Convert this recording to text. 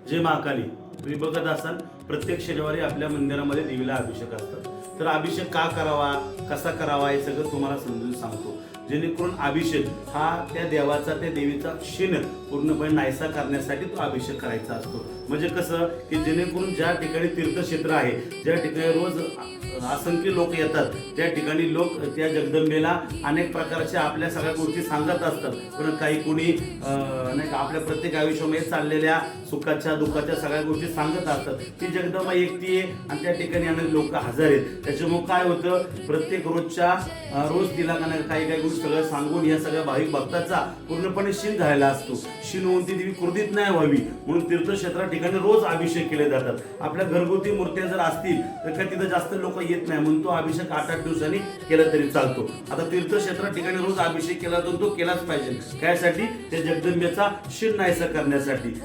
जय महाकाली. तुम्ही बघत असाल प्रत्येक शनिवारी आपल्या मंदिरामध्ये देवीला अभिषेक असतात. तर अभिषेक का करावा, कसा करावा हे सगळं तुम्हाला समजून सांगतो. जेणेकरून अभिषेक हा त्या देवाचा, त्या देवीचा क्षीण पूर्णपणे नाहीसा करण्यासाठी तो अभिषेक करायचा असतो. म्हणजे कसं की जेणेकरून ज्या ठिकाणी तीर्थक्षेत्र आहे, ज्या ठिकाणी रोज असंख्य लोक येतात, त्या ठिकाणी लोक त्या जगदंबेला अनेक प्रकारच्या आपल्या सगळ्या गोष्टी सांगत असतात. पण काही कोणी नाही का आपल्या प्रत्येक आयुष्यामध्ये चाललेल्या सुखाच्या दुःखाच्या सगळ्या गोष्टी सांगत असतात. ती जगदंबा एकटी आहे आणि त्या ठिकाणी अनेक लोक हजर आहेत. त्याच्यामुळे काय होतं, प्रत्येक रोज तिला काही काही गोष्टी सगळं सांगून या सगळ्या भाविक भक्ताचा पूर्णपणे शीण झालेला असतो. शीण होऊन ती देवी क्रोधित नाही व्हावी म्हणून तीर्थक्षेत्रा ठिकाणी रोज अभिषेक केले जातात. आपल्या घरगुती मूर्त्या जर असतील तर काय तिथं जास्त लोक येत नाही म्हणून तो अभिषेक 8-8 दिवसांनी केला तरी चालतो. आता तीर्थक्षेत्रा ठिकाणी रोज अभिषेक केला तर तो केलाच पाहिजे. त्यासाठी त्या जगदंबेचा शीण नाहीसा करण्यासाठी.